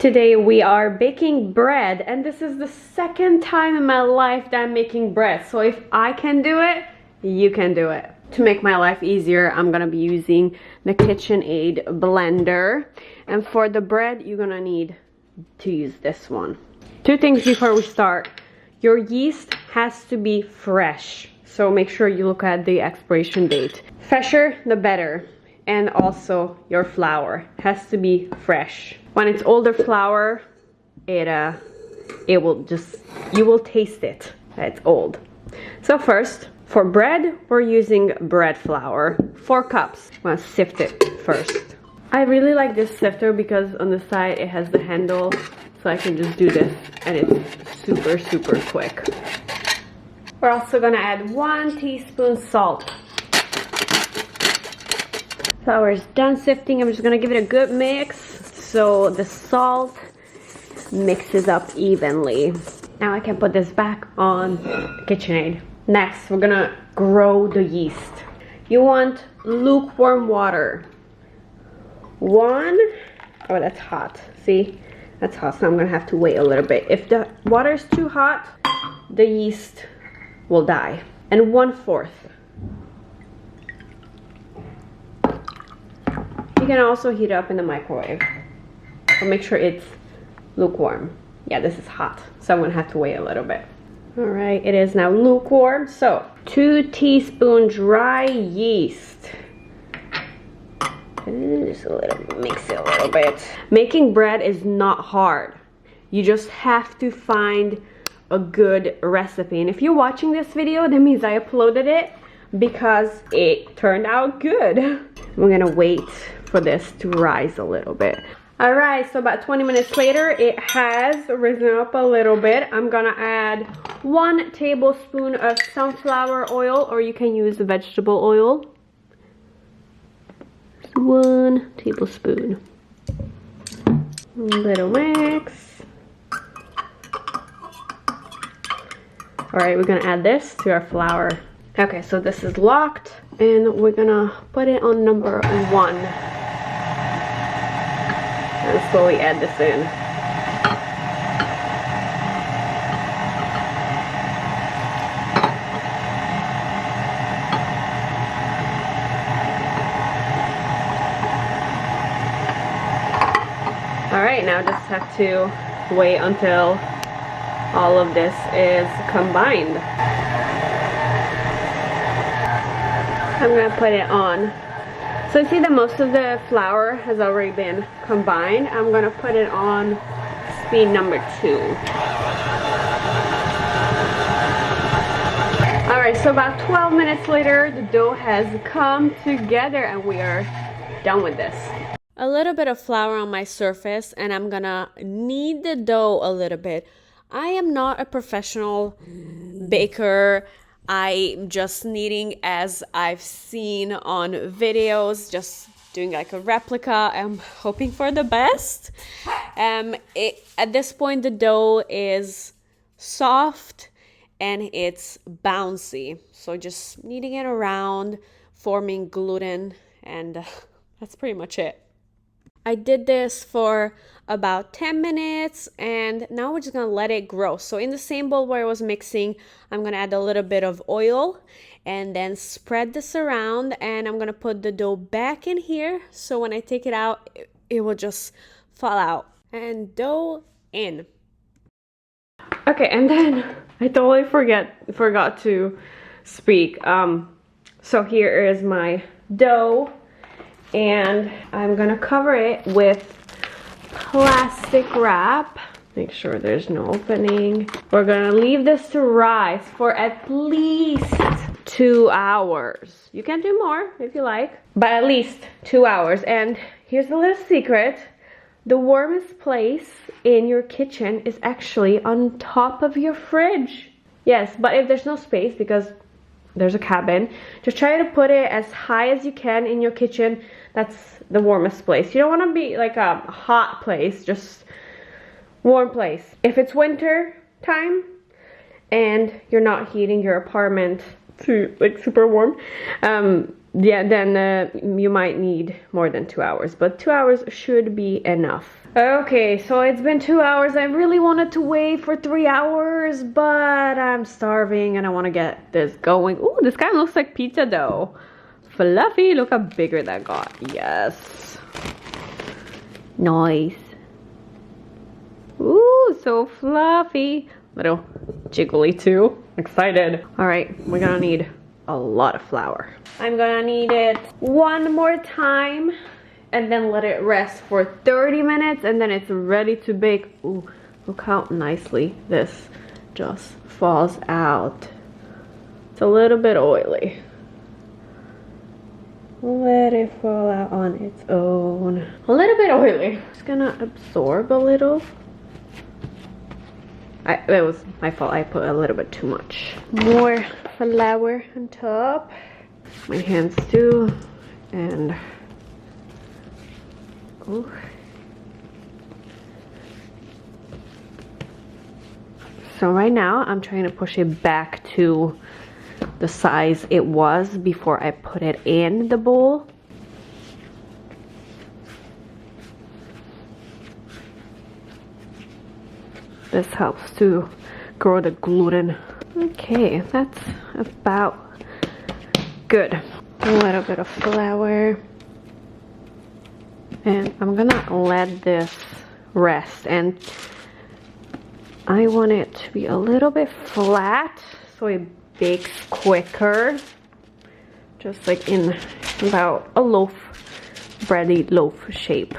Today we are baking bread, and this is the second time in my life that I'm making bread. So if I can do it, you can do it. To make my life easier, I'm gonna be using the KitchenAid blender. And for the bread, you're gonna need to use this one. Two things before we start. Your yeast has to be fresh. So make sure you look at the expiration date. Fresher, the better. And also your flour has to be fresh. When it's older flour, it will just, you will taste it that it's old. So first, for bread, we're using bread flour, 4 cups. I'm gonna sift it first. I really like this sifter because on the side it has the handle, so I can just do this and it's super, super quick. We're also gonna add 1 teaspoon salt. Flour is done sifting. I'm just gonna give it a good mix so the salt mixes up evenly. Now I can put this back on KitchenAid. Next, we're gonna grow the yeast. You want lukewarm water. 1, oh that's hot, see? That's hot, so I'm gonna have to wait a little bit. If the water is too hot, the yeast will die. And 1/4. You can also heat it up in the microwave. But make sure it's lukewarm. Yeah, this is hot, so I'm gonna have to wait a little bit. All right, it is now lukewarm. So 2 teaspoons dry yeast. Just a little, mix it a little bit. Making bread is not hard. You just have to find a good recipe. And if you're watching this video, that means I uploaded it because it turned out good. We're gonna wait for this to rise a little bit. All right, so about 20 minutes later, it has risen up a little bit. I'm gonna add 1 tablespoon of sunflower oil, or you can use vegetable oil. 1 tablespoon. A little mix. All right, we're gonna add this to our flour. Okay, so this is locked, and we're gonna put it on number 1. And slowly add this in. All right, now just have to wait until all of this is combined. I'm gonna put it on. So you see that most of the flour has already been combined. I'm gonna put it on speed number 2. All right, so about 12 minutes later, the dough has come together and we are done with this. A little bit of flour on my surface, and I'm gonna knead the dough a little bit. I am not a professional baker. I'm just kneading as I've seen on videos, just doing like a replica. I'm hoping for the best. At this point, the dough is soft and it's bouncy. So just kneading it around, forming gluten, and that's pretty much it. I did this for about 10 minutes, and now we're just gonna let it grow. So in the same bowl where I was mixing, I'm gonna add a little bit of oil and then spread this around, and I'm gonna put the dough back in here so when I take it out, it will just fall out. And dough in. Okay, and then I totally forgot to speak. So here is my dough, and I'm gonna cover it with plastic wrap. Make sure there's no opening. We're gonna leave this to rise for at least 2 hours. You can do more if you like, but at least 2 hours. And here's a little secret. The warmest place in your kitchen is actually on top of your fridge. Yes, but if there's no space, because there's a cabin, just try to put it as high as you can in your kitchen. That's the warmest place. You don't want to be like a hot place, just warm place. If it's winter time and you're not heating your apartment to like super warm, yeah, then you might need more than 2 hours, but 2 hours should be enough. Okay, so it's been 2 hours. I really wanted to wait for 3 hours, but I'm starving and I want to get this going. Ooh, this kind of looks like pizza dough. Fluffy, look how bigger that got. Yes. Nice. Ooh, so fluffy. Little jiggly too. Excited. All right, we're gonna need a lot of flour. I'm gonna need it one more time and then let it rest for 30 minutes and then it's ready to bake. Ooh, look how nicely this just falls out. It's a little bit oily. Let it fall out on its own. A little bit oily. Just gonna absorb a little. It was my fault. I put a little bit too much. More flour on top. My hands too. And ooh. So right now I'm trying to push it back to the size it was before I put it in the bowl. This helps to grow the gluten. Okay, that's about good. A little bit of flour. And I'm gonna let this rest. And I want it to be a little bit flat so it bakes quicker. Just like in about a loaf, bready loaf shape.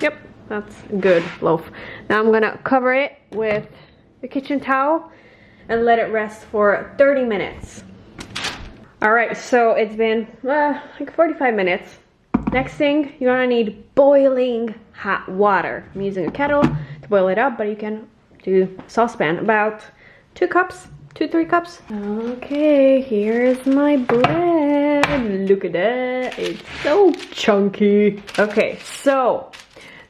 Yep. That's a good loaf. Now I'm gonna cover it with a kitchen towel and let it rest for 30 minutes. All right, so it's been like 45 minutes. Next thing, you're gonna need boiling hot water. I'm using a kettle to boil it up, but you can do saucepan, about 2 cups, 2-3 cups. Okay, here's my bread. Look at that, it's so chunky. Okay, so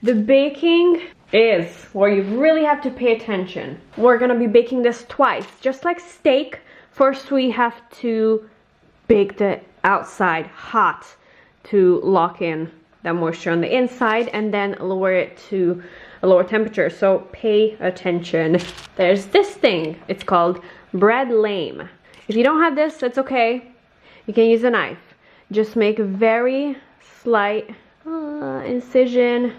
the baking is where you really have to pay attention. We're gonna be baking this twice, just like steak. First, we have to bake the outside hot to lock in the moisture on the inside and then lower it to a lower temperature. So pay attention. There's this thing, it's called bread lame. If you don't have this, it's okay. You can use a knife. Just make a very slight incision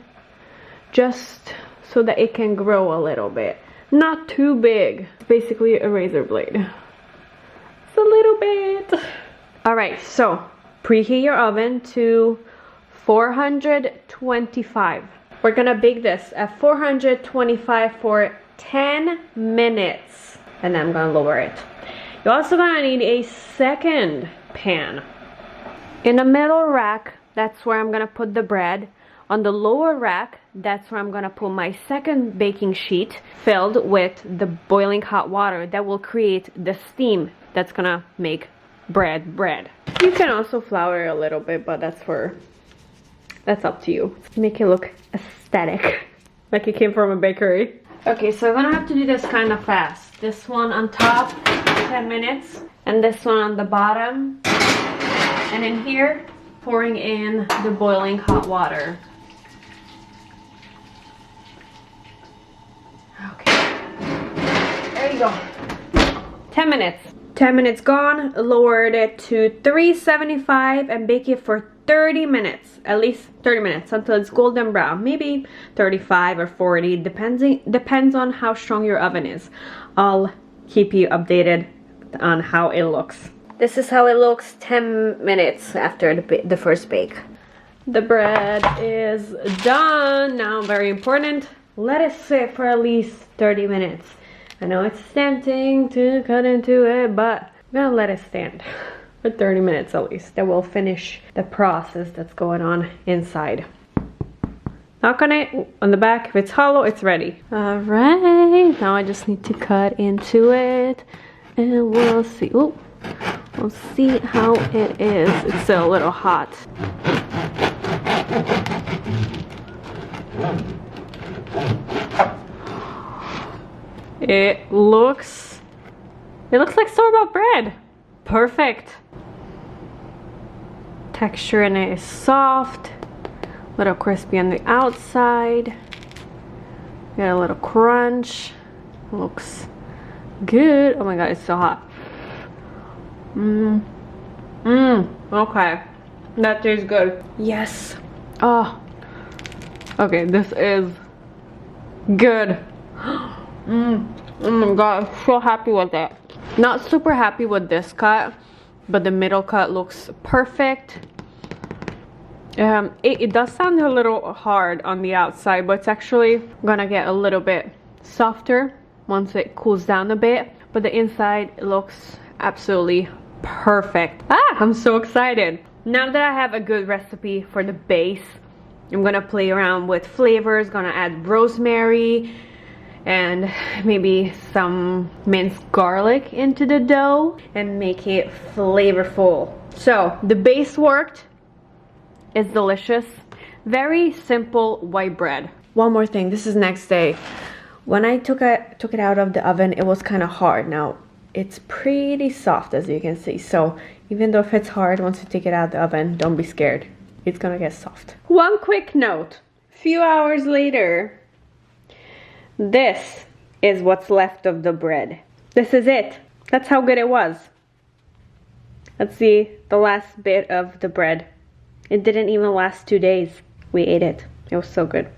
just so that it can grow a little bit. Not too big. It's basically a razor blade. It's a little bit. Alright, so preheat your oven to 425. We're gonna bake this at 425 for 10 minutes. And then I'm gonna lower it. You're also gonna need a second pan. In the middle rack, that's where I'm gonna put the bread. On the lower rack, that's where I'm gonna put my second baking sheet filled with the boiling hot water that will create the steam that's gonna make bread. You can also flour a little bit, but that's up to you. Make it look aesthetic, like it came from a bakery. Okay, so I'm gonna have to do this kind of fast. This one on top, 10 minutes, and this one on the bottom. And in here, pouring in the boiling hot water. Okay, there you go. 10 minutes. 10 minutes gone, lowered it to 375 and bake it for 30 minutes, at least 30 minutes until it's golden brown. Maybe 35 or 40, depends on how strong your oven is. I'll keep you updated on how it looks. This is how it looks 10 minutes after the first bake. The bread is done. Now, very important, let it sit for at least 30 minutes. I know it's tempting to cut into it, but I'm gonna let it stand for 30 minutes at least. That will finish the process that's going on inside. Knock on it, on the back. If it's hollow, it's ready. All right, now I just need to cut into it and we'll see. Ooh, we'll see how it is. It's still a little hot. It looks like store-bought bread. Perfect. Texture in it is soft, a little crispy on the outside. Got a little crunch. Looks good. Oh my god, it's so hot. Okay. That tastes good. Yes. Oh. Okay, this is good. Oh my god, I'm so happy with it. Not super happy with this cut, but the middle cut looks perfect. It does sound a little hard on the outside, but it's actually gonna get a little bit softer once it cools down a bit. But the inside looks absolutely perfect. I'm so excited. Now that I have a good recipe for the base, I'm gonna play around with flavors. Gonna add rosemary and maybe some minced garlic into the dough and make it flavorful. So the base worked. It's delicious. Very simple white bread. One more thing, this is next day. When I took it out of the oven, it was kind of hard. Now it's pretty soft, as you can see. So even though if it's hard, once you take it out of the oven, don't be scared. It's gonna get soft. One quick note, few hours later, this is what's left of the bread. This is it. That's how good it was. Let's see the last bit of the bread. It didn't even last 2 days. We ate it. It was so good.